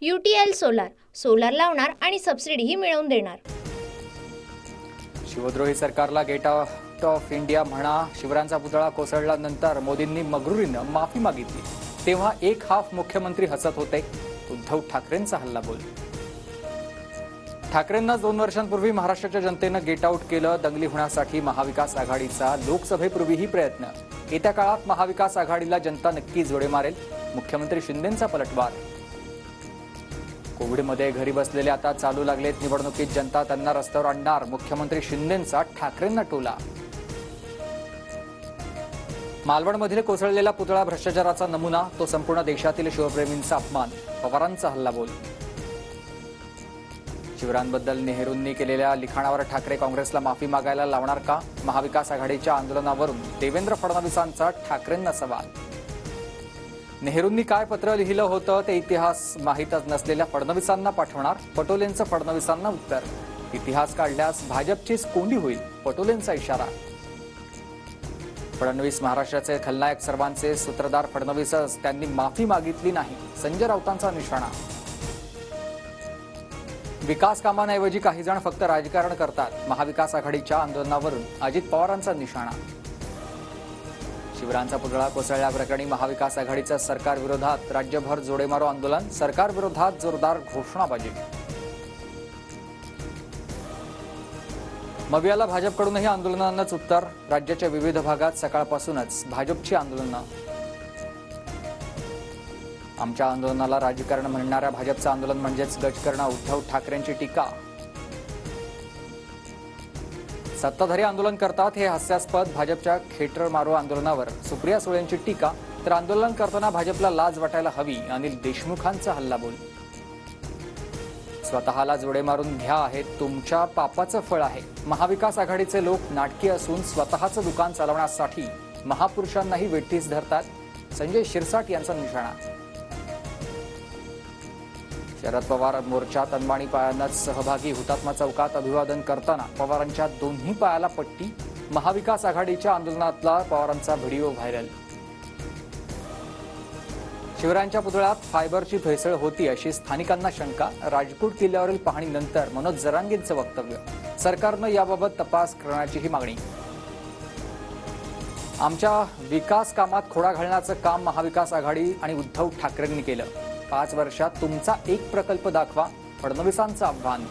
UTL solar, solar लावणार आणि सबसिडीही मिळवून देणार। शिवद्रोही सरकारला गेट आउट ऑफ इंडिया म्हणा। शिवरायांचा पुतळा कोसळल्यानंतर मोदींनी मगरुरीनं माफी मागितली, तेव्हा एक हाफ मुख्यमंत्री हसत होते। उद्धव ठाकरेंचा हल्लाबोल। ठाकरेंना 2 वर्षांपूर्वी महाराष्ट्राच्या जनतेनं गेट आउट केलं। दंगली होण्यासाठी महाविकास आघाडीचा लोकसभेपूर्वीही प्रयत्न। येत्या काळात महाविकास आघाडीला जनता नक्की जोडे मारेल। मुख्यमंत्री शिंदेंचा पलटवार। कोविडमध्ये घरी बसलेले आता चालू लागलेत निवडणुकीत, जनता त्यांना रस्त्यावर आणणार। मुख्यमंत्री शिंदेंचा ठाकरेंना टोला। मालवणमधील कोसळलेला पुतळा भ्रष्टाचाराचा नमुना, तो संपूर्ण देशातील शिवप्रेमींचा अपमान। पवारांचा हल्लाबोल। शिवरायांबद्दल नेहरूंनी केलेल्या लिखाणावर ठाकरे काँग्रेसला माफी मागायला लावणार का? महाविकास आघाडीच्या आंदोलनावरून देवेंद्र फडणवीसांचा ठाकरेंना सवाल। नेहरूंनी काय पत्र लिहिलं होतं ते इतिहास माहीतच नसलेल्या फडणवीसांना पाठवणार? पटोलेंचं फडणवीसांना उत्तर। इतिहास काढल्यास भाजपचीच कोंडी होईल, पटोलेंचा इशारा। फडणवीस महाराष्ट्राचे खलनायक, सर्वांचे सूत्रधार फडणवीसच, त्यांनी माफी मागितली नाही, संजय राऊतांचा निशाणा। विकास कामांऐवजी काही जण फक्त राजकारण करतात। महाविकास आघाडीच्या आंदोलनावरून अजित पवारांचा निशाणा। शिवरायांचा पुतळा कोसळल्याप्रकरणी महाविकास आघाडीचं सरकार विरोधात राज्यभर जोडेमारो आंदोलन। सरकार विरोधात जोरदार घोषणाबाजी। मवियाला भाजपकडूनही आंदोलनांनाच उत्तर। राज्याच्या विविध भागात सकाळपासूनच भाजपची आंदोलनं। आमच्या आंदोलनाला राजकारण म्हणणाऱ्या भाजपचं आंदोलन म्हणजेच गजकरणं, उद्धव ठाकरेंची टीका। सत्ताधारी आंदोलन करतात हे हास्यास्पद। भाजपच्या खेटर मारो आंदोलनावर सुप्रिया सुळेंची टीका, तर आंदोलन करताना भाजपला लाज वाटायला हवी, अनिल देशमुखांचा हल्लाबोल। स्वतःला जोडे मारून घ्या, हे तुमच्या पापाचं फळ आहे। महाविकास आघाडीचे लोक नाटकी असून स्वतःचं दुकान चालवण्यासाठी महापुरुषांनाही वेठीस धरतात, संजय शिरसाट यांचा निशाणा। शरद पवार मोर्चात अनवाणी पायांनाच सहभागी। हुतात्मा चौकात अभिवादन करताना पवारांच्या दोन्ही पायाला पट्टी। महाविकास आघाडीच्या आंदोलनातला पवारांचा व्हिडिओ व्हायरल। शिवरायांच्या पुतळ्यात फायबरची भेसळ होती अशी स्थानिकांना शंका। राजकोट किल्ल्यावरील पाहणीनंतर मनोज जरांगेंचं वक्तव्य। सरकारनं याबाबत तपास करण्याचीही मागणी। आमच्या विकास कामात खोडा घालण्याचं काम महाविकास आघाडी आणि उद्धव ठाकरेंनी केलं। 5 वर्षात तुमचा एक प्रकल्प दाखवा, फडणवीसांचं आव्हान।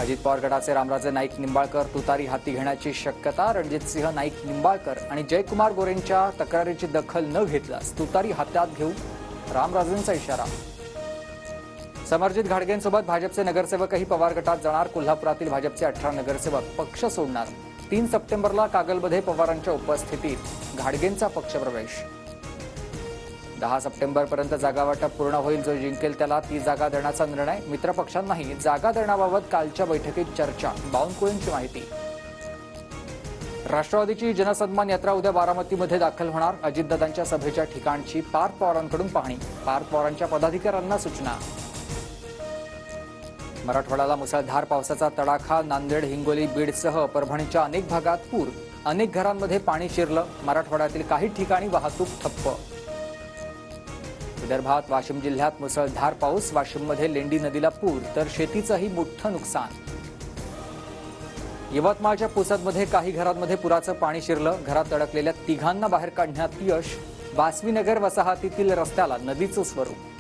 अजित पवार गटाचे रामराजे नाईक निंबाळकर तुतारी हाती घेण्याची शक्यता। रणजितसिंह नाईक निंबाळकर आणि जयकुमार गोरेंच्या तक्रारीची दखल न घेतल्यास तुतारी हातात घेऊ, रामराजेंचा इशारा। समरजित घाडगेंसोबत भाजपचे नगरसेवकही पवार गटात जाणार। कोल्हापुरातील भाजपचे 18 नगरसेवक पक्ष सोडणार। 3 सप्टेंबरला कागलमध्ये पवारांच्या उपस्थितीत घाडगेंचा पक्षप्रवेश। 10 सप्टेंबरपर्यंत जागावाटप पूर्ण होईल। जो जिंकेल त्याला ती जागा देण्याचा निर्णय। मित्रपक्षांनाही जागा देण्याबाबत कालच्या बैठकीत चर्चा। बावनकुळेंची माहिती। राष्ट्रवादीची जनसन्मान यात्रा उद्या बारामतीमध्ये दाखल होणार। अजितदादांच्या सभेच्या ठिकाणची पार्थ पवारांकडून पाहणी। पार्थ पवारांच्या पदाधिकाऱ्यांना सूचना। मराठवाड्याला मुसळधार पावसाचा तडाखा। नांदेड, हिंगोली, बीडसह परभणीच्या अनेक भागात पूर। अनेक घरांमध्ये पाणी शिरलं। मराठवाड्यातील काही ठिकाणी वाहतूक ठप्प। विदर्भात वाशिम जिल्ह्यात मुसळधार पाऊस। वाशिममध्ये लेंडी नदीला पूर, तर शेतीचंही मोठं नुकसान। यवतमाळच्या पुसदमध्ये काही घरांमध्ये पुराचं पाणी शिरलं। घरात अडकलेल्या 3घांना बाहेर काढण्यात यश। वासवीनगर वसाहतीतील रस्त्याला नदीचं स्वरूप।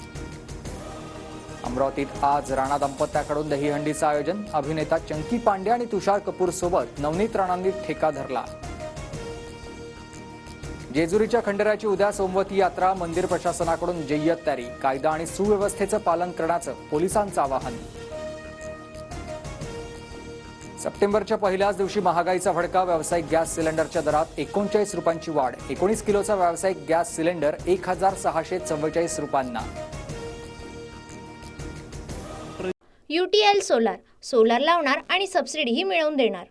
अमरावतीत आज राणा दाम्पत्याकडून दहीहंडीचं आयोजन। अभिनेता चंकी पांडे आणि तुषार कपूर सोबत नवनीत राणांनी ठेका धरला। जेजुरीच्या खंडेरायाची उद्या सोमवती यात्रा। मंदिर प्रशासनाकडून जय्यत तयारी। कायदा आणि सुव्यवस्थेचं पालन करण्याचं पोलिसांचं आवाहन। सप्टेंबरच्या पहिल्याच दिवशी महागाईचा भडका। व्यावसायिक गॅस सिलेंडरच्या दरात 39 रुपयांची वाढ। 19 किलोचा व्यावसायिक गॅस सिलेंडर 1644 रुपयांना। UTL सोलार, सोलार लावणार आणि सबसिडीही मिळवून देणार।